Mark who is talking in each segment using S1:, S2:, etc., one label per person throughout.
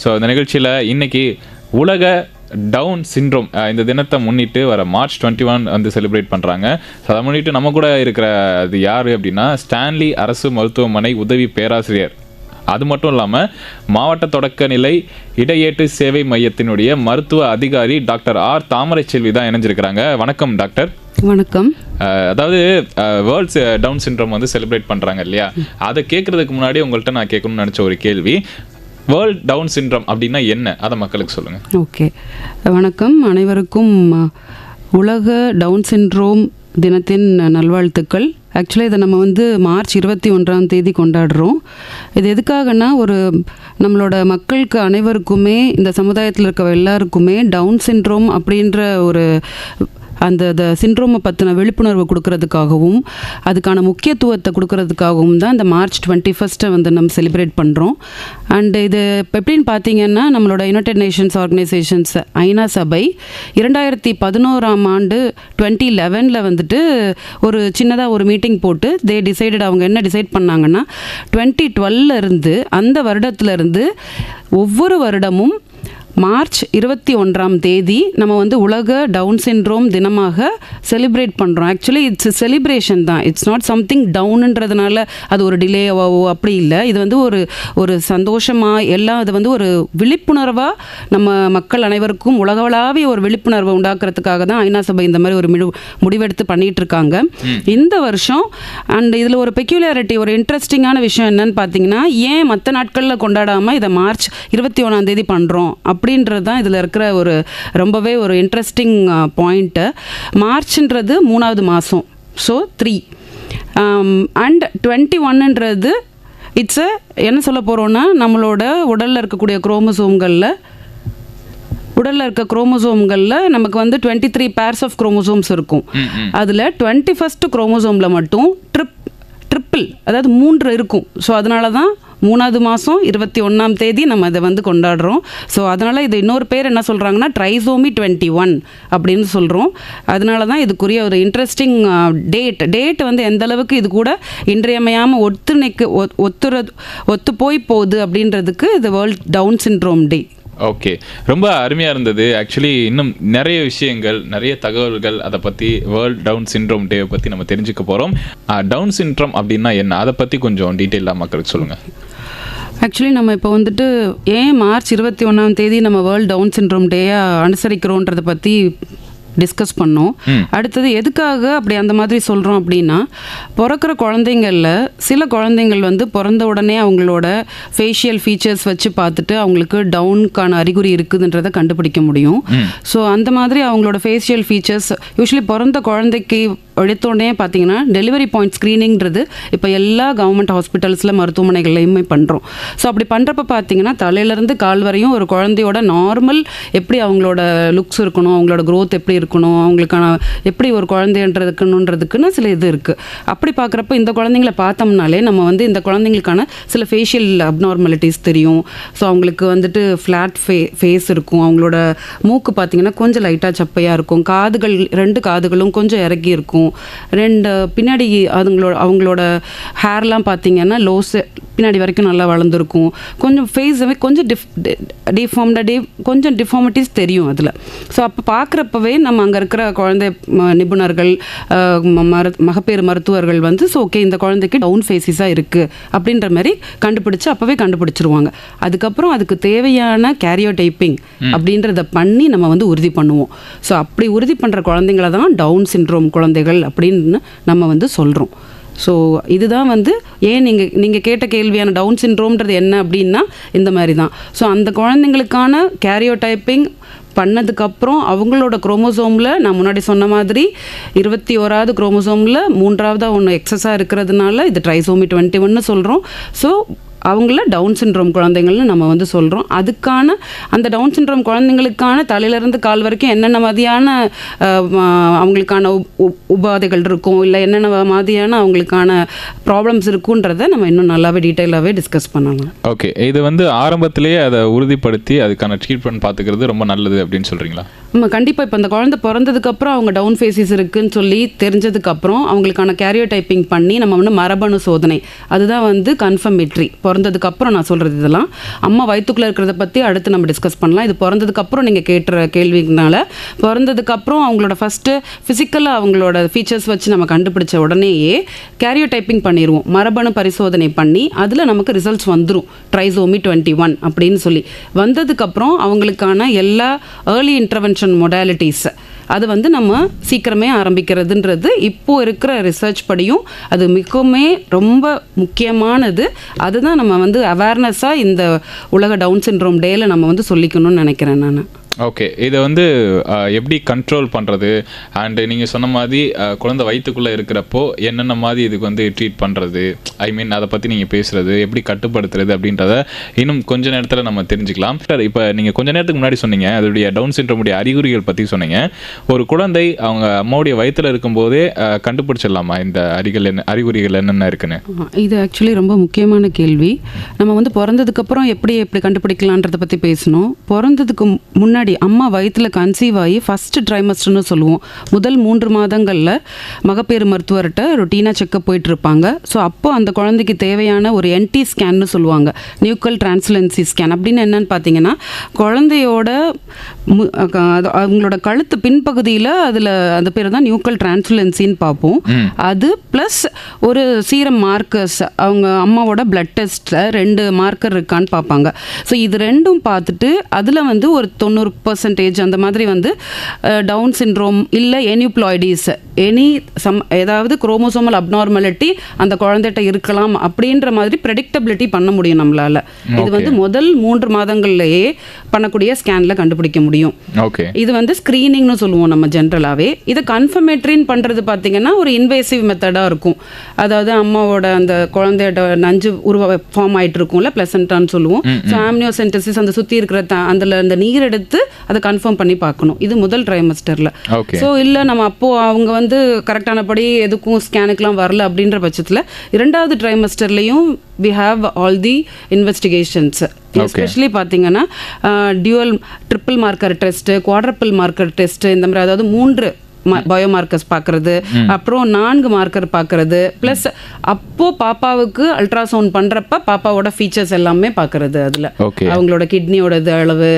S1: So அந்த நிகழ்ச்சியில் இன்னைக்கு உலக டவுன் சிண்ட்ரோம் இந்த தினத்தை முன்னிட்டு வர March 21 வந்து செலிப்ரேட் பண்ணுறாங்க. ஸோ அதை முன்னிட்டு நம்ம கூட இருக்கிற அது யார் அப்படின்னா ஸ்டான்லி அரசு மருத்துவமனை உதவி பேராசிரியர், அது மட்டும் இல்லாமல் மாவட்ட தொடக்க நிலை இடையேட்டு சேவை மையத்தினுடைய மருத்துவ அதிகாரி டாக்டர் ஆர் தாமரைச்செல்வி தான் இணைஞ்சிருக்கிறாங்க. வணக்கம் டாக்டர்.
S2: வணக்கம்.
S1: அதாவது வேர்ல்ட்ஸ் டவுன் சிண்ட்ரோம் வந்து செலிப்ரேட் பண்ணுறாங்க இல்லையா, அதை கேட்குறதுக்கு முன்னாடி உங்கள்கிட்ட நான் கேட்கணும்னு நினச்ச ஒரு கேள்வி, வேர்ல்ட் டவுன் சிண்ட்ரோம் அப்படின்னா என்ன, அதை மக்களுக்கு சொல்லுங்கள்.
S2: ஓகே, வணக்கம். அனைவருக்கும் உலக டவுன் சிண்ட்ரோம் தினத்தின் நல்வாழ்த்துக்கள். ஆக்சுவலாக இதை நம்ம வந்து March 21 கொண்டாடுறோம். இது எதுக்காகனா, ஒரு நம்மளோட மக்களுக்கு அனைவருக்குமே, இந்த சமுதாயத்தில் இருக்க எல்லாருக்குமே டவுன் சிண்ட்ரோம் அப்படின்ற ஒரு அந்த சிண்ட்ரோமை பற்றின விழிப்புணர்வு கொடுக்கறதுக்காகவும் அதுக்கான முக்கியத்துவத்தை கொடுக்கறதுக்காகவும் தான் இந்த March 21 வந்து நம்ம செலிப்ரேட் பண்ணுறோம். அண்டு இது எப்படின்னு பார்த்தீங்கன்னா, நம்மளோட யுனைடெட் நேஷன்ஸ் ஆர்கனைசேஷன்ஸ் ஐநா சபை 2011 2011 வந்துட்டு ஒரு சின்னதாக ஒரு மீட்டிங் போட்டு டிசைடட், அவங்க என்ன டிசைட் பண்ணாங்கன்னா 2012 இருந்து அந்த வருடத்துலேருந்து ஒவ்வொரு வருடமும் March 21 நம்ம வந்து உலக டவுன் சிண்ட்ரோம் தினமாக செலிப்ரேட் பண்ணுறோம். ஆக்சுவலி இட்ஸ் செலிப்ரேஷன் தான், இட்ஸ் நாட் சம்திங் டவுனுன்றதுனால அது ஒரு டிலேவோ அப்படி இல்லை. இது வந்து ஒரு சந்தோஷமாக எல்லாம், இது வந்து ஒரு விழிப்புணர்வாக நம்ம மக்கள் அனைவருக்கும் உலகளாவிய ஒரு விழிப்புணர்வை உண்டாக்குறதுக்காக தான் ஐநா சபை இந்த மாதிரி ஒரு முடிவெடுத்து பண்ணிகிட்டு இருக்காங்க இந்த வருஷம். அண்ட் இதில் ஒரு பெக்யூலாரிட்டி, ஒரு இன்ட்ரெஸ்டிங்கான விஷயம் என்னன்னு பார்த்தீங்கன்னா, ஏன் மற்ற நாட்களில் கொண்டாடாமல் இதை March 21 பண்ணுறோம் அப்படின்றது தான் இதில் இருக்கிற ஒரு ரொம்பவே ஒரு இன்ட்ரெஸ்டிங் பாயிண்ட்டு. மார்ச்ன்றது 3வது மாதம், ஸோ 3 அண்ட் 21ன்றது இட்ஸ் என்ன சொல்ல போகிறோன்னா, நம்மளோட உடலில் இருக்கக்கூடிய உடலில் இருக்க குரோமோசோம்களில் நமக்கு வந்து 23 பேர்ஸ் ஆஃப் குரோமோசோம்ஸ் இருக்கும். அதில் 21st குரோமோசோமில் மட்டும் ட்ரிப்பிள், அதாவது 3 இருக்கும். ஸோ அதனால தான் 3வது மாதம் 21 நம்ம அதை வந்து கொண்டாடுறோம். ஸோ அதனால் இது இன்னொரு பேர் என்ன சொல்கிறாங்கன்னா ட்ரைசோமி 21 அப்படின்னு சொல்கிறோம். அதனால தான் இதுக்குரிய ஒரு இன்ட்ரெஸ்டிங் டேட் வந்து எந்த அளவுக்கு இது கூட இன்றியமையாமல் ஒத்து போகுது அப்படின்றதுக்கு இது world down syndrome day.
S1: Okay, ரொம்ப அருமையாக இருந்தது. ஆக்சுவலி இன்னும் நிறைய விஷயங்கள், நிறைய தகவல்கள் அதை பற்றி வேர்ல்ட் டவுன் சிண்ட்ரோம் டேவை பற்றி நம்ம தெரிஞ்சுக்க போகிறோம். டவுன் சிண்ட்ரோம் அப்படின்னா என்ன, அதை பற்றி கொஞ்சம் டீட்டெயிலாக மக்களுக்கு சொல்லுங்கள்.
S2: ஆக்சுவலி நம்ம இப்போ வந்துட்டு ஏன் March 21 நம்ம வேர்ல்ட் டவுன் சிண்ட்ரோம் டேயாக அனுசரிக்கிறோன்றதை பற்றி டிஸ்கஸ் பண்ணோம். அடுத்தது எதுக்காக அப்படி அந்த மாதிரி சொல்கிறோம் அப்படின்னா, பிறக்கிற குழந்தைங்களில் சில குழந்தைங்கள் வந்து பிறந்த உடனே அவங்களோட ஃபேஷியல் ஃபீச்சர்ஸ் வச்சு பார்த்துட்டு அவங்களுக்கு டவுனுக்கான அறிகுறி இருக்குதுன்றதை கண்டுபிடிக்க முடியும். ஸோ அந்த மாதிரி அவங்களோட ஃபேஷியல் ஃபீச்சர்ஸ் யூஸ்வலி பிறந்த குழந்தைக்கு எடுத்தோடனே பார்த்தீங்கன்னா டெலிவரி பாயிண்ட் ஸ்க்ரீனிங்கிறது இப்போ எல்லா கவர்மெண்ட் ஹாஸ்பிட்டல்ஸில் மருத்துவமனைகள்லையுமே பண்ணுறோம். ஸோ அப்படி பண்ணுறப்ப பார்த்தீங்கன்னா தலையிலேருந்து கால் வரையும் ஒரு குழந்தையோட நார்மல் எப்படி அவங்களோட லுக்ஸ் இருக்கணும், அவங்களோட க்ரோத் எப்படி இருக்கணும், அவங்களுக்கான எப்படி ஒரு குழந்தைன்றதுக்குன்னுன்றதுக்குன்னு சில இது இருக்குது. அப்படி பார்க்குறப்ப இந்த குழந்தைங்கள பார்த்தோம்னாலே நம்ம வந்து இந்த குழந்தைங்களுக்கான சில ஃபேஷியல் அப்நார்மாலிட்டிஸ் தெரியும். ஸோ அவங்களுக்கு வந்துட்டு ஃப்ளாட் ஃபேஸ் இருக்கும், அவங்களோட மூக்கு பார்த்தீங்கன்னா கொஞ்சம் லைட்டாக சப்பையாக இருக்கும், காதுகள் 2 காதுகளும் கொஞ்சம் இறக்கி இருக்கும், 2 பின்னாடி அவங்களோட ஹேர்லாம் பார்த்தீங்கன்னா பின்னாடி வரைக்கும் நல்லா வளர்ந்துருக்கும், கொஞ்சம் ஃபேஸவே கொஞ்சம் கொஞ்சம் டிஃபார்மிட்டிஸ் தெரியும் அதில். ஸோ அப்போ பார்க்குறப்பவே நம்ம அங்கே இருக்கிற குழந்தை நிபுணர்கள், மகப்பேறு மருத்துவர்கள் வந்து ஸோ ஓகே இந்த குழந்தைக்கு டவுன் ஃபேஸஸாக இருக்குது அப்படின்ற மாதிரி அப்போவே கண்டுபிடிச்சிருவாங்க. அதுக்கப்புறம் அதுக்கு தேவையான கேரியோடைப்பிங் அப்படின்றத பண்ணி நம்ம வந்து உறுதி பண்ணுவோம். ஸோ அப்படி உறுதி பண்ணுற குழந்தைங்கள தான் டவுன் சிண்ட்ரோம் குழந்தைகள் அப்படின்னு நம்ம வந்து சொல்கிறோம். ஸோ இதுதான் வந்து ஏன் நீங்கள் கேட்ட கேள்வியான டவுன் சிண்ட்ரோம்ன்றது என்ன அப்படின்னா இந்த மாதிரி தான். ஸோ அந்த குழந்தைங்களுக்கான கேரியோடைப்பிங் பண்ணதுக்கப்புறம் அவங்களோட குரோமோசோமில் நான் முன்னாடி சொன்ன மாதிரி 21வது குரோமோசோமில் 3வது ஒன்று எக்ஸஸாக இருக்கிறதுனால இது ட்ரைசோமி 21 சொல்கிறோம். ஸோ அவங்கள டவுன் சிண்ட்ரோம் குழந்தைங்கள்னு நம்ம வந்து சொல்கிறோம். அதுக்கான அந்த டவுன் சிண்ட்ரோம் குழந்தைங்களுக்கான தலையிலேருந்து கால் வரைக்கும் என்னென்ன மாதிரியான அவங்களுக்கான உபாதைகள் இருக்கும், இல்லை என்னென்ன மாதிரியான அவங்களுக்கான ப்ராப்ளம்ஸ் இருக்குன்றதை நம்ம இன்னும் நல்லாவே டீட்டெயிலாகவே டிஸ்கஸ் பண்ணலாம்.
S1: ஓகே, இது வந்து ஆரம்பத்திலேயே அதை உறுதிப்படுத்தி அதுக்கான ட்ரீட்மெண்ட் பார்த்துக்கிறது ரொம்ப நல்லது அப்படின்னு சொல்கிறீங்களா?
S2: கண்டிப்பாக இப்போ அந்த குழந்தை பிறந்ததுக்கப்புறம் அவங்க டவுன் ஃபேஸஸ் இருக்குன்னு சொல்லி தெரிஞ்சதுக்கப்புறம் அவங்களுக்கான கேரியோ டைப்பிங் பண்ணி நம்ம வந்து மரபணு சோதனை அதுதான் வந்து கன்ஃபர்மேட்ரி. பிறந்ததுக்கப்புறம் நான் சொல்கிறது இதெல்லாம் அம்மா வயிற்றுக்குள்ளே இருக்கிறத பற்றி அடுத்து நம்ம டிஸ்கஸ் பண்ணலாம். இது பிறந்ததுக்கப்புறம் நீங்கள் கேட்டுற கேள்வினால பிறந்ததுக்கப்புறம் அவங்களோட ஃபஸ்ட்டு ஃபிசிக்கலாக அவங்களோட ஃபீச்சர்ஸ் வச்சு நம்ம கண்டுபிடிச்ச உடனேயே கேரியோ டைப்பிங் பண்ணிடுவோம். மரபணு பரிசோதனை பண்ணி அதில் நமக்கு ரிசல்ட்ஸ் வந்துடும் ட்ரைசோமி 21 அப்படின்னு சொல்லி. வந்ததுக்கப்புறம் அவங்களுக்கான எல்லா ஏர்லி இன்டர்வென்ஷன் மொடாலிட்டிஸ் அது வந்து நம்ம சீக்கிரமே ஆரம்பிக்கிறதுன்றது இப்போ இருக்கிற ரிசர்ச் படியும் அது மிகவுமே ரொம்ப முக்கியமானது. அதுதான் நம்ம வந்து அவேர்னஸாக இந்த உலக டவுன் சிண்ட்ரோம் டேல நம்ம வந்து சொல்லிக்கணும்னு நினைக்கிறேன் நான்.
S1: ஓகே, இதை வந்து எப்படி கண்ட்ரோல் பண்ணுறது அண்டு நீங்கள் சொன்ன மாதிரி குழந்தை வயிற்றுக்குள்ளே இருக்கிறப்போ என்னென்ன மாதிரி இதுக்கு வந்து ட்ரீட் பண்ணுறது, ஐ மீன் அதை பற்றி நீங்கள் பேசுகிறது எப்படி கட்டுப்படுத்துறது அப்படின்றத இன்னும் கொஞ்ச நேரத்தில் நம்ம தெரிஞ்சுக்கலாம். இப்போ நீங்கள் கொஞ்ச நேரத்துக்கு முன்னாடி சொன்னீங்க அதோடைய டவுன் சிண்ட்ரோமுடைய அறிகுறிகள் பற்றி சொன்னீங்க. ஒரு குழந்தை அவங்க அம்மாவுடைய வயிற்றில் இருக்கும்போதே கண்டுபிடிச்சிடலாமா இந்த அறிகுறிகள் என்னென்ன இருக்குன்னு?
S2: இது ஆக்சுவலி ரொம்ப முக்கியமான கேள்வி. நம்ம வந்து பிறந்ததுக்கப்புறம் எப்படி கண்டுபிடிக்கலான்றதை பற்றி பேசணும். பிறந்ததுக்கு முன்னாடி அம்மா வயிற்றில் கன்சீவ் ஆகி ஃபஸ்ட்டு ட்ரைமஸ்டர்னு சொல்லுவோம். முதல் 3 மாதங்களில் மகப்பேறு மருத்துவர்கிட்ட ரொட்டீனாக செக்கப் போயிட்டுருப்பாங்க. ஸோ அப்போது அந்த குழந்தைக்கு தேவையான ஒரு என்டி ஸ்கேன்னு சொல்லுவாங்க, நியூக்கல் டிரான்ஸ்லன்சி ஸ்கேன். அப்படின்னு என்னன்னு பார்த்தீங்கன்னா குழந்தையோட அவங்களோட கழுத்து பின்பகுதியில் அதில் அந்த பேர் தான் நியூக்கல் டிரான்ஸ்லன்சின்னு பார்ப்போம். அது ப்ளஸ் ஒரு சீரம் மார்க்கர்ஸ் அவங்க அம்மாவோட பிளட் டெஸ்ட்டில் 2 மார்க்கர் இருக்கான்னு பார்ப்பாங்க. ஸோ இது ரெண்டும் பார்த்துட்டு அதில் வந்து ஒரு 90% அந்த மாதிரி வந்து டவுன் சிண்ட்ரோம் இல்லை எனியூப்ளாய்டிஸ் ஏதாவது குரோமோசோமல் அப்நார்மாலிட்டி அந்த குழந்தைகிட்ட இருக்கலாம் அப்படின்ற மாதிரி ப்ரெடிக்டபிலிட்டி பண்ண முடியும் நம்மளால. இது வந்து முதல் 3 மாதங்கள்லேயே பண்ணக்கூடிய ஸ்கேனில் கண்டுபிடிக்க முடியும். இது வந்து ஸ்க்ரீனிங்னு சொல்லுவோம் நம்ம ஜென்ரலாகவே. இதை கன்ஃபர்மேட்ரின்னு பண்ணுறது பார்த்தீங்கன்னா ஒரு இன்வேசிவ் மெத்தடாக இருக்கும். அதாவது அம்மாவோட அந்த குழந்தையோட நஞ்சு ஃபார்ம் ஆகிட்டு இருக்கும்ல, பிளசண்டான்னு சொல்லுவோம். ஸோ ஆம்னியோசென்டசிஸ் அந்த சுற்றி இருக்கிற அதில் அந்த நீர் எடுத்து அதை கன்ஃபார்ம் பண்ணி பார்க்கணும். இது முதல் ட்ரைமஸ்டரில். ஸோ இல்லை நம்ம அப்போது அவங்க வந்து கரெக்டானபடி எதுக்கும் ஸ்கேனுக்கெலாம் வரல அப்படின்ற பட்சத்தில் 2வது ட்ரைமஸ்டர்லேயும் we have all the investigations. Especially பார்த்தீங்கன்னா triple marker test, quadruple marker test, இந்த மாதிரி அதாவது 3 பயோமார்க்கர்ஸ் பார்க்குறது, அப்புறம் 4 மார்க்கர் பார்க்குறது, ப்ளஸ் அப்போது பாப்பாவுக்கு அல்ட்ராசவுண்ட் பண்ணுறப்ப பாப்பாவோட ஃபீச்சர்ஸ் எல்லாமே பார்க்குறது. அதில் அவங்களோட கிட்னியோட அளவு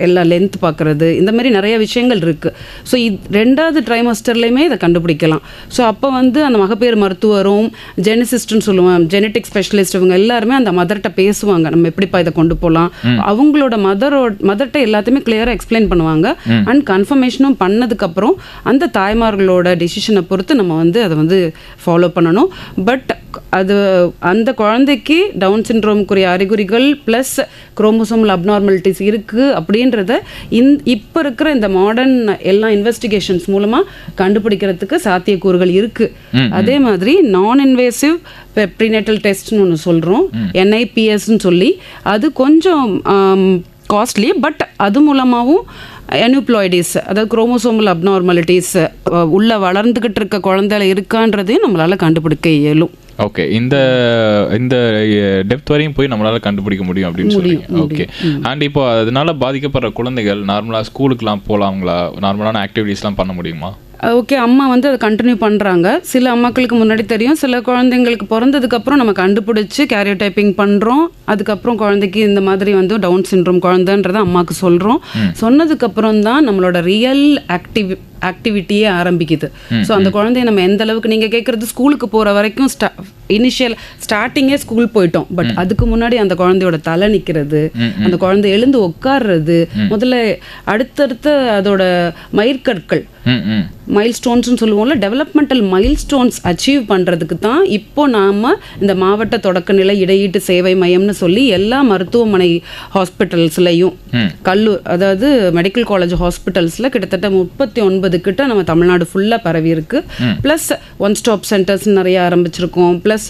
S2: எல்லா லென்த் பார்க்குறது, இந்த மாதிரி நிறைய விஷயங்கள் இருக்குது. ஸோ 2வது ட்ரைமஸ்டர்லேயுமே இதை கண்டுபிடிக்கலாம். ஸோ அப்போ வந்து அந்த மகப்பேறு மருத்துவரும் ஜெனிசிஸ்ட்னு சொல்லுவாங்க, ஜெனட்டிக் ஸ்பெஷலிஸ்ட், இவங்க எல்லாருமே அந்த மதர்கிட்ட பேசுவாங்க, நம்ம எப்படிப்பா இதை கொண்டு போகலாம். அவங்களோட மதர்கிட்ட எல்லாத்தையுமே கிளியராக எக்ஸ்பிளைன் பண்ணுவாங்க. அண்ட் கன்ஃபர்மேஷனும் பண்ணதுக்கப்புறம் அந்த தாய்மார்களோட டிசிஷனை பொறுத்து நம்ம வந்து அதை வந்து ஃபாலோ பண்ணணும். பட் அது அந்த குழந்தைக்கு டவுன் சிண்ட்ரோமுக்குரிய அறிகுறிகள் ப்ளஸ் குரோமோசோமல் அப்நார்மாலிட்டிஸ் இருக்குது அப்படின்றத இப்போ இருக்கிற இந்த மாடர்ன் எல்லா இன்வெஸ்டிகேஷன்ஸ் மூலமாக கண்டுபிடிக்கிறதுக்கு சாத்தியக்கூறுகள் இருக்குது. அதே மாதிரி நான் இன்வேசிவ் ப்ரீநேட்டல் டெஸ்ட்னு ஒன்று சொல்கிறோம், NIPSன்னு சொல்லி. அது கொஞ்சம் காஸ்ட்லி, பட் அது மூலமாகவும் எனியூப்ளாய்டிஸ் அதாவது குரோமோசோமல் அப்நார்மாலிட்டிஸ் உள்ள வளர்ந்துக்கிட்டு இருக்க குழந்தைல இருக்கான்றதையும் நம்மளால் கண்டுபிடிக்க இயலும்.
S1: ஓகே, இந்த டெப்த் வரையும் போய் நம்மளால் கண்டுபிடிக்க முடியும் அப்படின்னு சொல்லுவீங்க. ஓகே, அண்ட் இப்போ அதனால பாதிக்கப்படுற குழந்தைகள் நார்மலாக ஸ்கூலுக்குலாம் போகலாங்களா? நார்மலான ஆக்டிவிட்டீஸ்லாம் பண்ண முடியுமா?
S2: ஓகே, அம்மா வந்து அதை கண்டினியூ பண்ணுறாங்க. சில அம்மாக்களுக்கு முன்னாடி தெரியும், சில குழந்தைங்களுக்கு பிறந்ததுக்கப்புறம் நம்ம கண்டுபிடிச்சி கேரியோ டைப்பிங் பண்ணுறோம். அதுக்கப்புறம் குழந்தைக்கு இந்த மாதிரி வந்து டவுன் சிண்ட்ரோம் குழந்தைன்றதை அம்மாவுக்கு சொல்கிறோம். சொன்னதுக்கப்புறம் தான் நம்மளோட ரியல் ஆக்டிவிட்டியே ஆரம்பிக்குது. ஸோ அந்த குழந்தைய நம்ம எந்த அளவுக்கு, நீங்கள் கேட்குறது ஸ்கூலுக்கு போகிற வரைக்கும் இனிஷியல் ஸ்டார்டிங்கே ஸ்கூல் போயிட்டோம். பட் அதுக்கு முன்னாடி அந்த குழந்தையோட தலை நிற்கிறது, அந்த குழந்தை எழுந்து உட்கார்றது, முதல்ல அடுத்தடுத்த அதோட மயிர்கற்கள் மைல் ஸ்டோன்ஸ்னு சொல்லுவோம்ல, டெவலப்மெண்டல் மைல் ஸ்டோன்ஸ் அச்சீவ் பண்ணுறதுக்கு தான் இப்போ நாம் இந்த மாவட்ட தொடக்கநிலை இடையீட்டு சேவை மையம்னு சொல்லி எல்லா மருத்துவமனை ஹாஸ்பிட்டல்ஸ்லையும் அதாவது மெடிக்கல் காலேஜ் ஹாஸ்பிட்டல்ஸில் கிட்டத்தட்ட 39 கிட்ட நம்ம தமிழ்நாடு ஃபுல்லாக பரவி இருக்கு. ப்ளஸ் ஒன் ஸ்டாப் சென்டர்ஸ் நிறைய ஆரம்பிச்சிருக்கோம். ப்ளஸ்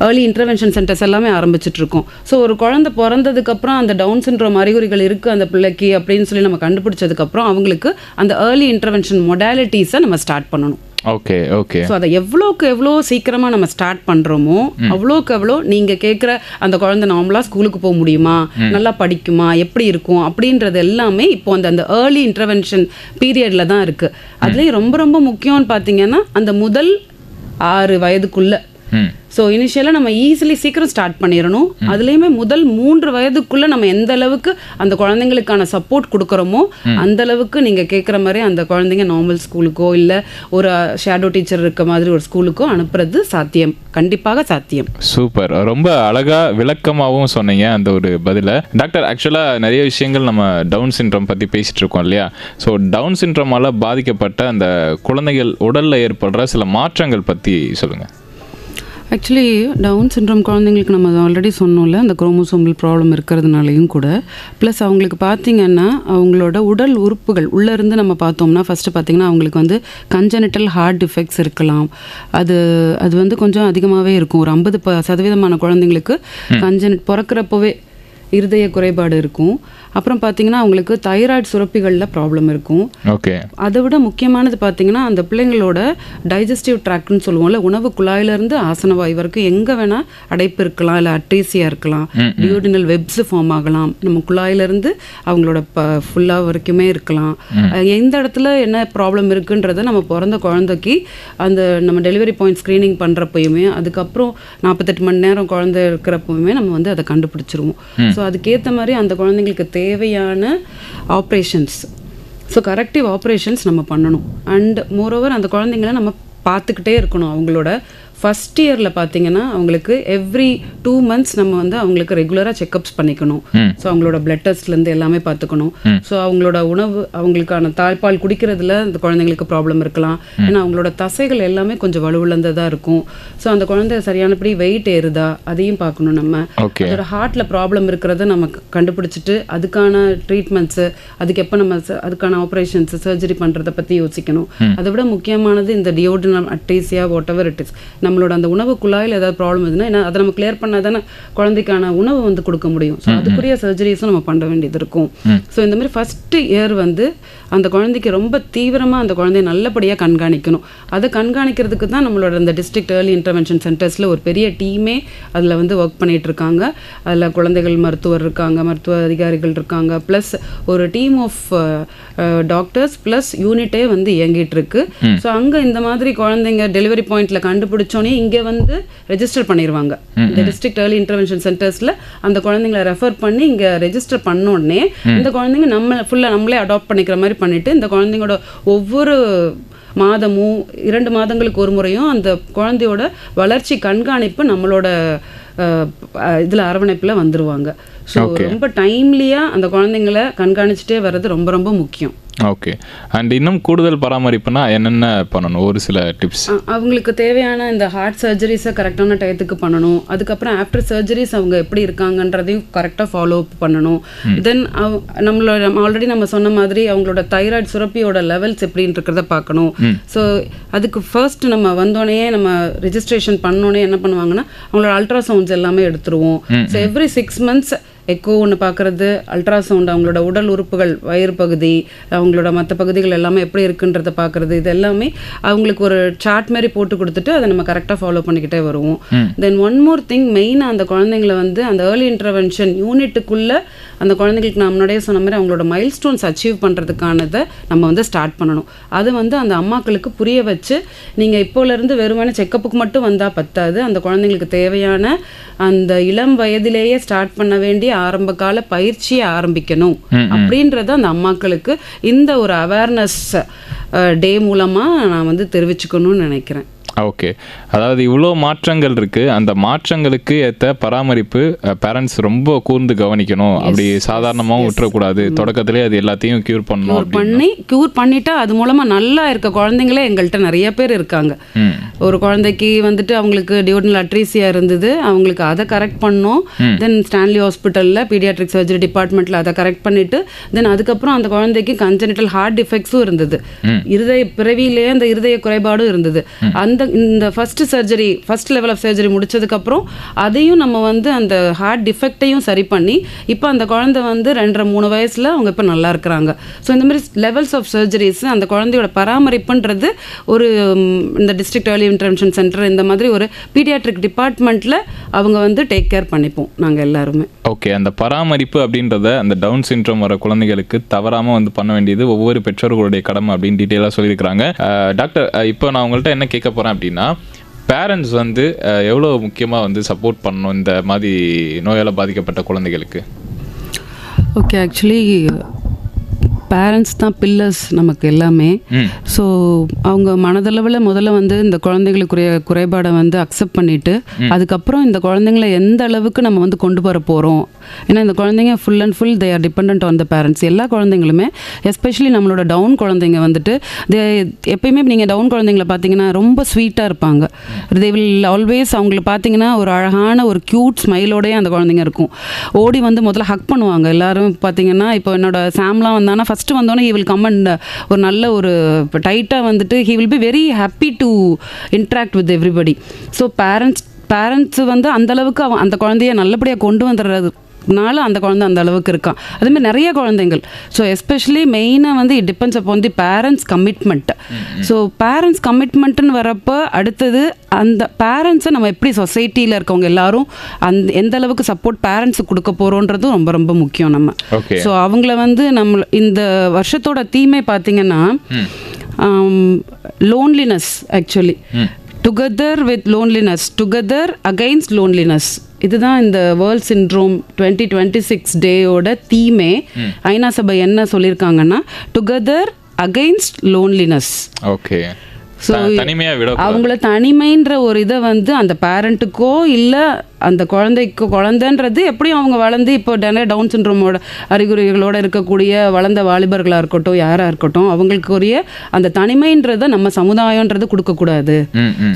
S2: ஏர்லி இன்டர்வென்ஷன் சென்டர்ஸ் எல்லாமே ஆரம்பிச்சிட்ருக்கோம். ஸோ ஒரு குழந்தை பிறந்ததுக்கப்புறம் அந்த டவுன் சிண்ட்ரோம் அறிகுறிகள் இருக்குது அந்த பிள்ளைக்கு அப்படின்னு சொல்லி நம்ம கண்டுபிடிச்சதுக்கப்புறம் அவங்களுக்கு அந்த ஏர்லி இன்டர்வென்ஷன் மொடாலிட்டிஸை நம்ம ஸ்டார்ட் பண்ணணும்.
S1: Okay okay.
S2: ஸோ அதை எவ்வளோக்கு எவ்வளோ சீக்கிரமாக நம்ம ஸ்டார்ட் பண்ணுறோமோ அவ்வளோக்கு எவ்வளோ நீங்கள் கேட்குற அந்த குழந்தை நார்மலாக ஸ்கூலுக்கு போக முடியுமா, நல்லா படிக்குமா, எப்படி இருக்கும் அப்படின்றது எல்லாமே இப்போ அந்த ஏர்லி இன்டர்வென்ஷன் பீரியடில் தான் இருக்குது. அதுலேயும் ரொம்ப ரொம்ப முக்கியம்னு பார்த்தீங்கன்னா அந்த முதல் 6 வயதுக்குள்ள. ஸோ இனிஷியலாக நம்ம ஈஸிலி சீக்கிரம் ஸ்டார்ட் பண்ணிடணும். அதுலேயுமே முதல் 3 வயதுக்குள்ளே நம்ம எந்த அளவுக்கு அந்த குழந்தைங்களுக்கான சப்போர்ட் கொடுக்குறோமோ அந்த அளவுக்கு நீங்கள் கேட்குற மாதிரி அந்த குழந்தைங்க நார்மல் ஸ்கூலுக்கோ இல்லை ஒரு ஷேடோ டீச்சர் இருக்க மாதிரி ஒரு ஸ்கூலுக்கோ அனுப்புறது சாத்தியம், கண்டிப்பாக சாத்தியம்.
S1: சூப்பர், ரொம்ப அழகா விளக்கமாகவும் சொன்னீங்க அந்த ஒரு பதிலை. டாக்டர், ஆக்சுவலாக நிறைய விஷயங்கள் நம்ம டவுன் சிண்ட்ரோம் பற்றி பேசிட்டு இருக்கோம் இல்லையா? ஸோ டவுன் சிண்ட்ரோமால் பாதிக்கப்பட்ட அந்த குழந்தைகள் உடலில் ஏற்படுற சில மாற்றங்கள் பற்றி சொல்லுங்கள்.
S2: ஆக்சுவலி டவுன் சிண்ட்ரோம் குழந்தைங்களுக்கு நம்ம ஆல்ரெடி சொன்னோம்ல அந்த குரோமோசோமல் ப்ராப்ளம் இருக்கிறதுனாலையும் கூட, ப்ளஸ் அவங்களுக்கு பார்த்திங்கன்னா அவங்களோட உடல் உறுப்புகள் உள்ளேருந்து நம்ம பார்த்தோம்னா ஃபஸ்ட்டு பார்த்திங்கன்னா அவங்களுக்கு வந்து கன்ஜெனிட்டல் ஹார்ட் டிஃபெக்ட்ஸ் இருக்கலாம். அது வந்து கொஞ்சம் அதிகமாகவே இருக்கும். ஒரு 50% குழந்தைங்களுக்கு பிறக்கிறப்பவே இருதய குறைபாடு இருக்கும். அப்புறம் பார்த்தீங்கன்னா அவங்களுக்கு தைராய்டு சுரப்பிகளில் ப்ராப்ளம் இருக்கும்.
S1: ஓகே.
S2: அதை விட முக்கியமானது பார்த்தீங்கன்னா அந்த பிள்ளைங்களோட டைஜஸ்டிவ் ட்ராக்ட்னு சொல்லுவோம்ல, உணவு குழாயிலேருந்து ஆசனவாய் வரைக்கும் எங்கே வேணால் அடைப்பு இருக்கலாம், இல்லை அட்ரீசியா இருக்கலாம், டியூடினல் வெப்ஸ் ஃபார்ம் ஆகலாம், நம்ம குழாயிலேருந்து அவங்களோட ஃபுல்லாக வரைக்குமே இருக்கலாம். எந்த இடத்துல என்ன ப்ராப்ளம் இருக்குன்றதை நம்ம பிறந்த குழந்தைக்கு அந்த நம்ம டெலிவரி பாயிண்ட் ஸ்க்ரீனிங் பண்ணுறப்பயுமே அதுக்கப்புறம் 48 மணி நேரம் குழந்தை இருக்கிறப்பவுமே நம்ம வந்து அதை கண்டுபிடிச்சிருவோம். ஸோ அதுக்கேற்ற மாதிரி அந்த குழந்தைங்களுக்கு தேவையான ஆப்ரேஷன்ஸ், ஸோ கரெக்டிவ் ஆப்ரேஷன்ஸ் நம்ம பண்ணணும். அண்ட் மோரோவர் அந்த குழந்தைங்கள நம்ம பார்த்துக்கிட்டே இருக்கணும். அவங்களோட ஃபஸ்ட் இயரில் பார்த்தீங்கன்னா அவங்களுக்கு எவ்ரி 2 months நம்ம வந்து அவங்களுக்கு ரெகுலராக செக்கப்ஸ் பண்ணிக்கணும். ஸோ அவங்களோட பிளட் டெஸ்ட்லேருந்து எல்லாமே பார்த்துக்கணும். ஸோ அவங்களோட உணவு அவங்களுக்கான தாய்ப்பால் குடிக்கிறதுல அந்த குழந்தைங்களுக்கு ப்ராப்ளம் இருக்கலாம். ஏன்னா அவங்களோட தசைகள் எல்லாமே கொஞ்சம் வலுவிழந்ததாக இருக்கும். ஸோ அந்த குழந்தை சரியானபடி வெயிட் ஏறுதா அதையும் பார்க்கணும். நம்ம அதோட ஹார்ட்டில் ப்ராப்ளம் இருக்கிறத நம்ம கண்டுபிடிச்சிட்டு அதுக்கான ட்ரீட்மெண்ட்ஸு, அதுக்கு எப்போ நம்ம அதுக்கான ஆப்ரேஷன்ஸ் சர்ஜரி பண்ணுறதை பற்றி யோசிக்கணும். அதை விட முக்கியமானது இந்த duodenal atresia whatever it is, நம்மளோட அந்த உணவு குழாயில் ஏதாவது ப்ராப்ளம் இருந்ததுன்னா அதை நம்ம கிளியர் பண்ணால் தானே குழந்தைக்கான உணவு வந்து கொடுக்க முடியும். ஸோ அதுக்குரிய சர்ஜரிஸும் நம்ம பண்ண வேண்டியது இருக்கும். ஸோ இந்த மாதிரி ஃபஸ்ட்டு இயர் வந்து அந்த குழந்தைக்கு ரொம்ப தீவிரமாக அந்த குழந்தைய நல்லபடியாக கண்காணிக்கணும். அதை கண்காணிக்கிறதுக்கு தான் நம்மளோட இந்த டிஸ்ட்ரிக்ட் ஏர்லி இன்டர்வென்ஷன் சென்டர்ஸில் ஒரு பெரிய டீமே அதில் வந்து ஒர்க் பண்ணிகிட்டு இருக்காங்க. அதில் குழந்தைகள் மருத்துவர் இருக்காங்க, மருத்துவ அதிகாரிகள் இருக்காங்க, ப்ளஸ் ஒரு டீம் ஆஃப் டாக்டர்ஸ் ப்ளஸ் யூனிட்டே வந்து இயங்கிட்டு இருக்கு. ஸோ அங்கே இந்த மாதிரி குழந்தைங்க டெலிவரி பாயிண்ட்டில் கண்டுபிடிச்சோன்னே இங்கே வந்து ரெஜிஸ்டர் பண்ணிடுவாங்க. இந்த டிஸ்ட்ரிக்ட் ஏர்லி இன்டர்வென்ஷன் சென்டர்ஸில் அந்த குழந்தைங்களை ரெஃபர் பண்ணி இங்கே ரெஜிஸ்டர் பண்ணோடனே இந்த குழந்தைங்க நம்மளே அடாப்ட் பண்ணிக்கிற மாதிரி பண்ணிட்டு இந்த குழந்தைங்களோட ஒவ்வொரு மாதமும் 2 மாதங்களுக்கு ஒரு முறையும் அந்த குழந்தையோட வளர்ச்சி கண்காணிப்பு நம்மளோட இதில் அரவணைப்பில் வந்துருவாங்க. ஸோ ரொம்ப டைம்லியாக அந்த குழந்தைங்கள கண்காணிச்சுட்டே வர்றது ரொம்ப ரொம்ப முக்கியம்.
S1: ஓகே. அண்ட் இன்னும் கூடுதல் பராமரிப்புனா என்னென்ன பண்ணணும், ஒரு சில டிப்ஸ்? அவங்களுக்கு
S2: தேவையான இந்த ஹார்ட் சர்ஜரிஸை கரெக்டான டயத்துக்கு பண்ணணும். அதுக்கப்புறம் ஆஃப்டர் சர்ஜரிஸ் அவங்க எப்படி இருக்காங்கன்றதையும் கரெக்டாக ஃபாலோ அப் பண்ணணும். தென் நம்மளோட ஆல்ரெடி நம்ம சொன்ன மாதிரி அவங்களோட தைராய்டு சுரப்பியோட லெவல்ஸ் எப்படின்னு இருக்கிறத பார்க்கணும். ஸோ அதுக்கு ஃபர்ஸ்ட் நம்ம வந்தோடனே நம்ம ரெஜிஸ்ட்ரேஷன் பண்ணோடனே என்ன பண்ணுவாங்கன்னா அவங்களோட அல்ட்ராசவுண்ட்ஸ் எல்லாமே எடுத்துருவோம். ஸோ எவ்ரி 6 months எக்கோ ஒன்று பார்க்குறது, அல்ட்ராசவுண்ட் அவங்களோட உடல் உறுப்புகள், வயிறு பகுதி, அவங்களோட மற்ற பகுதிகள் எல்லாமே எப்படி இருக்குன்றத பார்க்குறது, இது எல்லாமே அவங்களுக்கு ஒரு சார்ட் மாதிரி போட்டு கொடுத்துட்டு அதை நம்ம கரெக்டாக ஃபாலோ பண்ணிக்கிட்டே வருவோம். தென் ஒன் மோர் திங், மெயினாக அந்த குழந்தைங்களை வந்து அந்த ஏர்லி இன்டர்வென்ஷன் யூனிட்டுக்குள்ளே அந்த குழந்தைங்களுக்கு நான் முன்னாடியே சொன்ன மாதிரி அவங்களோட மைல் ஸ்டோன்ஸ் அச்சீவ் பண்ணுறதுக்கானதை நம்ம வந்து ஸ்டார்ட் பண்ணணும். அது வந்து அந்த அம்மாக்களுக்கு புரிய வச்சு நீங்கள் இப்போலேருந்து வெறுமனே செக்கப்புக்கு மட்டும் வந்தால் பத்தாது, அந்த குழந்தைங்களுக்கு தேவையான அந்த இளம் வயதிலேயே ஸ்டார்ட் பண்ண வேண்டிய ஆரம்ப கால பயிற்சியை ஆரம்பிக்கணும் அப்படின்றத அந்த அம்மாக்களுக்கு இந்த ஒரு அவேர்னஸ் டே மூலமாக நான் வந்து தெரிவிச்சுக்கணும்னு நினைக்கிறேன்.
S1: ஓகே. அதாவது இவ்வளோ மாற்றங்கள் இருக்குது, அந்த மாற்றங்களுக்கு ஏற்ற பராமரிப்பு பேரண்ட்ஸ் ரொம்ப கூர்ந்து கவனிக்கணும். அப்படி சாதாரணமாகவும் விட்டுறக்கூடாது. தொடக்கத்திலே அது எல்லாத்தையும் க்யூர்
S2: பண்ணிட்டா அது மூலமாக நல்லா இருக்க குழந்தைங்களே எங்கள்கிட்ட நிறைய பேர் இருக்காங்க. ஒரு குழந்தைக்கு வந்துட்டு அவங்களுக்கு டியோடினல் அட்ரீசியா இருந்தது, அவங்களுக்கு அதை கரெக்ட் பண்ணோம். தென் ஸ்டான்லி ஹாஸ்பிட்டலில் பீடியாட்ரிக் சர்ஜரி டிபார்ட்மெண்ட்டில் அதை கரெக்ட் பண்ணிட்டு தென் அதுக்கப்புறம் அந்த குழந்தைக்கு கன்ஜெனிட்டல் ஹார்ட் டிஃபெக்ட்ஸும் இருந்தது, பிறவியிலேயே அந்த இருதய குறைபாடும் இருந்தது. அந்த இந்த ஃபர்ஸ்ட் லெவல் ஆஃப் சர்ஜரி முடிச்சதுக்கப்புறம் அதையும் நம்ம வந்து அந்த ஹார்ட் டிஃபெக்டையும் சரி பண்ணி இப்போ அந்த குழந்தை வந்து 2.5-3 வயசில் அவங்க இப்போ நல்லா இருக்கிறாங்க. ஸோ இந்த மாதிரி லெவல்ஸ் ஆஃப் சர்ஜரிஸ் அந்த குழந்தையோட பராமரிப்புன்றது ஒரு இந்த டிஸ்ட்ரிக்ட் ஏர்லி இன்டர்வென்ஷன் சென்டர் இந்த மாதிரி ஒரு பீடியாட்ரிக் டிபார்ட்மெண்ட்டில் அவங்க வந்து டேக் கேர் பண்ணிப்போம் நாங்கள் எல்லாருமே.
S1: ஓகே, அந்த பராமரிப்பு அப்படின்றத அந்த டவுன் சிண்ட்ரோம் வர குழந்தைகளுக்கு தவறாமல் வந்து பண்ண வேண்டியது ஒவ்வொரு பெற்றோர்களுடைய கடமை அப்படின்னு டீட்டெயிலாக சொல்லியிருக்கிறாங்க. டாக்டர், இப்போ நான் உங்கள்கிட்ட என்ன கேட்க போகிறேன் அப்படின்னா, பேரண்ட்ஸ் வந்து எவ்வளோ முக்கியமாக வந்து சப்போர்ட் பண்ணணும் இந்த மாதிரி நோயால் பாதிக்கப்பட்ட குழந்தைகளுக்கு?
S2: ஓகே, ஆக்சுவலி பேரண்ட்ஸ் தான் பில்லர்ஸ் நமக்கு எல்லாமே. ஸோ அவங்க மனதளவில் முதல்ல வந்து இந்த குழந்தைகளுக்குரிய குறைபாடை வந்து அக்செப்ட் பண்ணிவிட்டு அதுக்கப்புறம் இந்த குழந்தைங்கள எந்த அளவுக்கு நம்ம வந்து கொண்டு வர போகிறோம். ஏன்னா இந்த குழந்தைங்க full and full they are depend on the parents. எல்லா குழந்தைங்களுமே எஸ்பெஷலி நம்மளோட டவுன் குழந்தைங்க வந்துட்டு எப்பயுமே நீங்கள் டவுன் குழந்தைங்கள பார்த்தீங்கன்னா ரொம்ப ஸ்வீட்டாக இருப்பாங்க. தே வில் ஆல்வேஸ் அவங்களுக்கு பார்த்தீங்கன்னா ஒரு அழகான ஒரு க்யூட் ஸ்மைலோடய அந்த குழந்தைங்க இருக்கும். ஓடி வந்து முதல்ல ஹக் பண்ணுவாங்க எல்லாரும். பார்த்தீங்கன்னா இப்போ என்னோட சாம்லாம் வந்தாங்கன்னா ஃபஸ்ட்டு வந்தோன்னே ஹி வில் கம் அண்ட் ஒரு நல்ல ஒரு டைட்டாக வந்துட்டு he will be very happy to interact with everybody. So parents வந்து அந்தளவுக்கு அந்த குழந்தைய நல்லபடியாக கொண்டு வந்துடுறதுனால அந்த குழந்தை அந்த அளவுக்கு இருக்கான். அதுமாதிரி நிறைய குழந்தைங்கள். ஸோ எஸ்பெஷலி மெயினாக வந்து it depends upon the parents commitment. So parents கமிட்மெண்ட்டுன்னு வரப்போ அடுத்தது அந்த பேரண்ட்ஸை நம்ம எப்படி சொசைட்டியில் இருக்கவங்க எல்லாரும் எந்த அளவுக்கு சப்போர்ட் பேரண்ட்ஸுக்கு கொடுக்க போகிறோன்றதும் ரொம்ப ரொம்ப முக்கியம் நம்ம. ஸோ அவங்கள வந்து நம்ம இந்த வருஷத்தோட தீமை பார்த்தீங்கன்னா loneliness, actually together with loneliness, together against loneliness. இதுதான் இந்த வேர்ல்ட் சிண்ட்ரோம் 2026 டேயோட தீமே. ஐநா சபை என்ன சொல்லியிருக்காங்கன்னா together against loneliness.
S1: Okay,
S2: so அவங்கள தனிமைன்ற ஒரு இதை வந்து அந்த பேரண்ட்டுக்கோ இல்லை அந்த குழந்தைன்றது எப்படியும் அவங்க வளர்ந்து இப்போ டவுன் சிண்ட்ரோமோட அறிகுறிகளோடு இருக்கக்கூடிய வளர்ந்த வாலிபர்களாக இருக்கட்டும் யாராக இருக்கட்டும் அவங்களுக்குரிய அந்த தனிமைன்றதை நம்ம சமுதாயன்றது கொடுக்கக்கூடாது.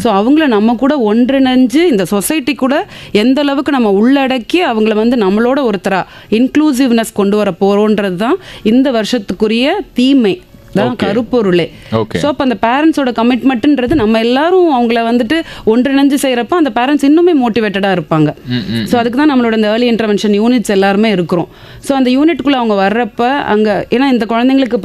S2: ஸோ அவங்கள நம்ம கூட ஒன்றிணைஞ்சு இந்த சொசைட்டி கூட எந்த அளவுக்கு நம்ம உள்ளடக்கி அவங்கள வந்து நம்மளோட ஒருத்தரா இன்க்ளூசிவ்னஸ் கொண்டு வர போகிறோன்றது தான் இந்த வருஷத்துக்குரிய தீமை தான் கருப்பொருளே. ஸோ அப்போ அந்த பேரண்ட்ஸோட கமிட்மெண்ட்ன்றது நம்ம எல்லாரும் அவங்கள வந்துட்டு ஒன்றிணைஞ்சு செய்கிறப்ப அந்த பேரண்ட்ஸ் இன்னுமே மோட்டிவேட்டடாக இருப்பாங்க. ஸோ அதுக்கு தான் நம்மளோட இந்த ஏர்லி இன்டர்வென்ஷன் யூனிட்ஸ் எல்லாருமே இருக்கிறோம். ஸோ அந்த யூனிட்குள்ளே அவங்க வர்றப்ப அங்கே ஏன்னா இந்த குழந்தைங்களுக்கு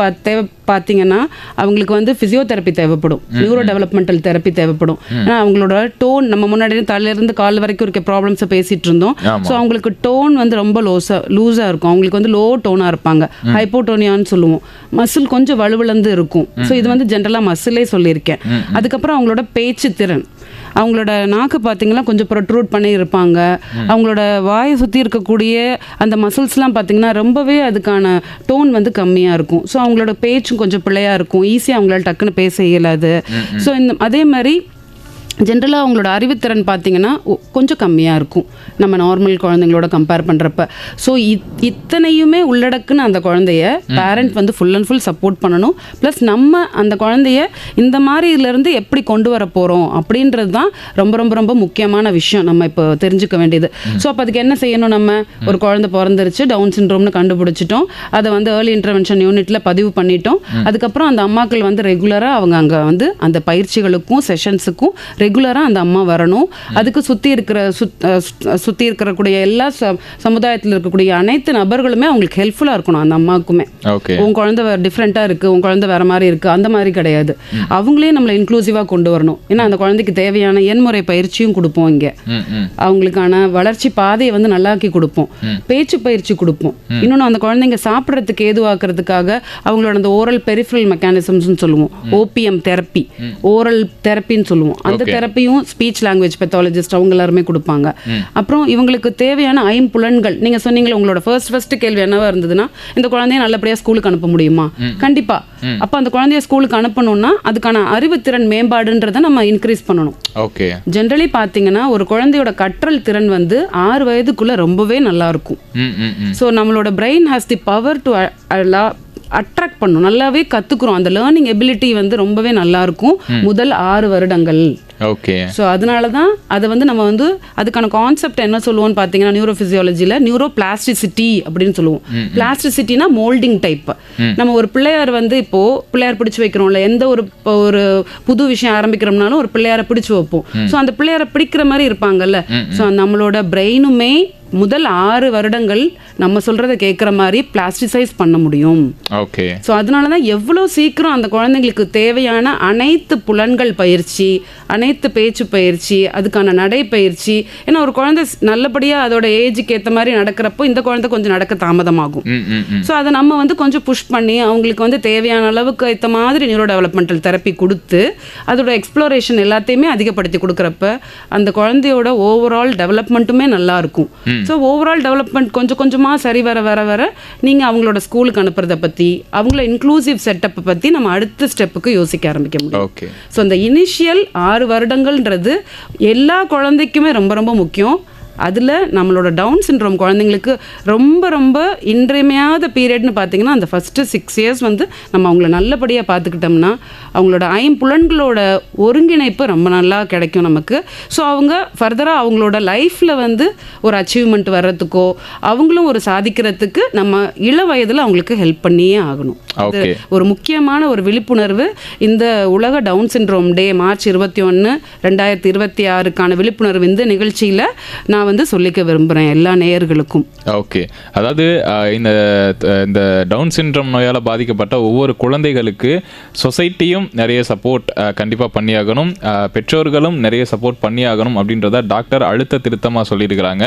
S2: பார்த்தீங்கன்னா அவங்களுக்கு வந்து ஃபிசியோதெரப்பி தேவைப்படும், நியூரோ டெவலப்மெண்டல் தெரப்பி தேவைப்படும். ஏன்னா அவங்களோட டோன் நம்ம முன்னாடி தலையிலேருந்து கால் வரைக்கும் இருக்க ப்ராப்ளம்ஸை பேசிகிட்டு இருந்தோம். ஸோ அவங்களுக்கு டோன் வந்து ரொம்ப லூஸாக இருக்கும். அவங்களுக்கு வந்து லோ டோனாக இருப்பாங்க, ஹைப்போட்டோனியான்னு சொல்லுவோம். மசில் கொஞ்சம் வலுவிழந்து இருக்கும். ஸோ இது வந்து ஜென்ரலாக மசிலே சொல்லியிருக்கேன். அதுக்கப்புறம் அவங்களோட பேச்சு திறன், அவங்களோட நாக்கு பார்த்தீங்கன்னா கொஞ்சம் ப்ரொட்ரூட் பண்ணி இருப்பாங்க. அவங்களோட வாயை சுற்றி இருக்கக்கூடிய அந்த மசில்ஸ்லாம் பார்த்தீங்கன்னா ரொம்பவே அதுக்கான டோன் வந்து கம்மியாக இருக்கும். ஸோ அவங்களோட பேச்சும் கொஞ்சம் பிள்ளையாக இருக்கும், ஈஸியாக அவங்களால டக்குன்னு பேச இயலாது. ஸோ அதே மாதிரி ஜென்ரலாக அவங்களோட அறிவுத்திறன் பார்த்தீங்கன்னா கொஞ்சம் கம்மியாக இருக்கும் நம்ம நார்மல் குழந்தைங்களோட கம்பேர் பண்ணுறப்ப. ஸோ இத்தனையுமே உள்ளடக்குன்னு அந்த குழந்தைய பேரண்ட் வந்து ஃபுல் அண்ட் ஃபுல் சப்போர்ட் பண்ணணும். ப்ளஸ் நம்ம அந்த குழந்தைய இந்த மாதிரி இதுலேருந்து எப்படி கொண்டு வர போகிறோம் அப்படின்றது தான் ரொம்ப ரொம்ப ரொம்ப முக்கியமான விஷயம் நம்ம இப்போ தெரிஞ்சுக்க வேண்டியது. ஸோ அப்போ அதுக்கு என்ன செய்யணும், நம்ம ஒரு குழந்தை பிறந்துருச்சு டவுன் சிண்ட்ரோம்னு கண்டுபிடிச்சிட்டோம், அதை வந்து ஏர்லி இன்டர்வென்ஷன் யூனிட்டில் பதிவு பண்ணிட்டோம். அதுக்கப்புறம் அந்த அம்மாக்கள் வந்து ரெகுலராக அவங்க அங்கே வந்து அந்த பயிற்சிகளுக்கும் செஷன்ஸுக்கும் ரெகுலராக அந்த அம்மா வரணும். அதுக்கு சுற்றி இருக்கக்கூடிய எல்லா சமுதாயத்தில் இருக்கக்கூடிய அனைத்து நபர்களுமே அவங்களுக்கு ஹெல்ப்ஃபுல்லாக இருக்கணும் அந்த அம்மாவுக்குமே. உன் குழந்தை டிஃப்ரெண்ட்டாக இருக்குது, உன் குழந்தை வேறு மாதிரி இருக்குது, அந்த மாதிரி கிடையாது. அவங்களே நம்மளை இன்க்ளூசிவாக கொண்டு வரணும். ஏன்னா அந்த குழந்தைக்கு தேவையான எண்முறை பயிற்சியும் கொடுப்போம், இங்கே அவங்களுக்கான வளர்ச்சி பாதையை வந்து நல்லாக்கி கொடுப்போம், பேச்சு பயிற்சி கொடுப்போம். இன்னொன்று அந்த குழந்தைங்க சாப்பிட்றதுக்கு ஏதுவாக்குறதுக்காக அவங்களோட அந்த ஓரல் பெரிஃபரல் மெக்கானிசம்ஸ்னு சொல்லுவோம், ஓபிஎம் தெரப்பி, ஓரல் தெரப்பின்னு சொல்லுவோம். அந்த தெரப்பியும் ஸ்பீச் லாங்குவேஜ் பெத்தாலஜிஸ்ட் அவங்க எல்லாருமே கொடுப்பாங்க. அப்புறம் இவங்களுக்கு தேவையான ஐம்புலன்கள், நீங்க சொன்னீங்களா உங்களோட ஃபர்ஸ்ட் கேள்வி என்னவா இருந்ததுன்னா இந்த குழந்தைய நல்லபடியா ஸ்கூலுக்கு அனுப்ப முடியுமா? கண்டிப்பா. அப்ப அந்த குழந்தைய ஸ்கூலுக்கு அனுப்பணும்னா அதுக்கான அறிவுத்திறன் மேம்பாடுன்றதை நம்ம இன்க்ரீஸ் பண்ணணும். ஜென்ரலி பாத்தீங்கன்னா ஒரு குழந்தையோட கற்றல் திறன் வந்து 6 வயதுக்குள்ள ரொம்பவே நல்லா இருக்கும். ஸோ நம்மளோட brain has the power to attract பண்ணும், நல்லாவே கற்றுக்குறோம். அந்த லேர்னிங் எபிலிட்டி வந்து ரொம்பவே நல்லா இருக்கும் முதல் 6 வருடங்கள்.
S1: ஓகே.
S2: ஸோ அதனால தான் அதை வந்து நம்ம வந்து அதுக்கான கான்செப்ட் என்ன சொல்லுவோம்னு பார்த்தீங்கன்னா நியூரோ ஃபிசியாலஜியில் நியூரோ பிளாஸ்டிசிட்டி அப்படின்னு சொல்லுவோம். பிளாஸ்டிசிட்டினா மோல்டிங் டைப். நம்ம ஒரு பிள்ளையார் வந்து இப்போது பிள்ளையார் பிடிச்சி வைக்கிறோம்ல, எந்த ஒரு புது விஷயம் ஆரம்பிக்கிறோம்னாலும் ஒரு பிள்ளையாரை பிடிச்சி வைப்போம். ஸோ அந்த பிள்ளையாரை பிடிக்கிற மாதிரி இருப்பாங்கல்ல. ஸோ நம்மளோட பிரெயினுமே முதல் 6 வருடங்கள் நம்ம சொல்கிறத கேட்குற மாதிரி பிளாஸ்டிசைஸ் பண்ண முடியும்.
S1: ஓகே.
S2: ஸோ அதனால தான் எவ்வளோ சீக்கிரம் அந்த குழந்தைங்களுக்கு தேவையான அனைத்து புலன்கள் பயிற்சி, அனைத்து பேச்சு பயிற்சி, அதுக்கான நடைப்பயிற்சி. ஏன்னா ஒரு குழந்தை நல்லபடியாக அதோட ஏஜுக்கு ஏற்ற மாதிரி நடக்கிறப்போ இந்த குழந்தை கொஞ்சம் நடக்க தாமதமாகும். ஸோ அதை நம்ம வந்து கொஞ்சம் புஷ் பண்ணி அவங்களுக்கு வந்து தேவையான அளவுக்கு ஏற்ற மாதிரி நியூரோ டெவலப்மெண்டல் தெரப்பி கொடுத்து அதோட எக்ஸ்ப்ளோரேஷன் எல்லாத்தையுமே அதிகப்படுத்தி கொடுக்குறப்ப அந்த குழந்தையோட ஓவரால் டெவலப்மெண்ட்டுமே நல்லா இருக்கும். ஸோ ஓவரால் டெவலப்மெண்ட் கொஞ்சம் கொஞ்சமாக சரி வர நீங்கள் அவங்களோட ஸ்கூலுக்கு அனுப்புறதை பற்றி, அவங்கள இன்க்ளூசிவ் செட்டப்பை பற்றி நம்ம அடுத்த ஸ்டெப்புக்கு யோசிக்க ஆரம்பிக்க முடியும்.
S1: ஓகே.
S2: ஸோ இந்த இனிஷியல் 6 வருடங்கள்ன்றது எல்லா குழந்தைக்குமே ரொம்ப ரொம்ப முக்கியம். அதில் நம்மளோட டவுன் சிண்ட்ரோம் குழந்தைங்களுக்கு ரொம்ப ரொம்ப இன்றியமையாத பீரியட்னு பார்த்தீங்கன்னா அந்த ஃபஸ்ட்டு 6 இயர்ஸ் வந்து நம்ம அவங்கள நல்லபடியாக பார்த்துக்கிட்டோம்னா அவங்களோட ஐம்புலன்களோட ஒருங்கிணைப்பு ரொம்ப நல்லா கிடைக்கும் நமக்கு. ஸோ அவங்க ஃபர்தராக அவங்களோட லைஃப்பில் வந்து ஒரு அச்சீவ்மெண்ட் வர்றதுக்கோ அவங்களும் ஒரு சாதிக்கிறதுக்கு நம்ம இள வயதில் அவங்களுக்கு ஹெல்ப் பண்ணியே ஆகணும். ஒரு முக்கியமான ஒரு விழிப்புணர்வு இந்த உலக டவுன் சிண்ட்ரோம் டே மார்ச் 21, 2026க்கான விழிப்புணர்வு இந்த நிகழ்ச்சியில் நான் வந்து சொல்லிக்க விரும்புகிறேன் எல்லா நேயர்களுக்கும்.
S1: ஓகே. அதாவது இந்த டவுன் சிண்ட்ரோம் நோயால் பாதிக்கப்பட்ட ஒவ்வொரு குழந்தைகளுக்கு சொசைட்டியும் நிறைய சப்போர்ட் கண்டிப்பாக பண்ணியாகணும், பெற்றோர்களும் நிறைய சப்போர்ட் பண்ணியாகணும் அப்படின்றத டாக்டர் அழுத்த திருத்தமாக சொல்லியிருக்கிறாங்க.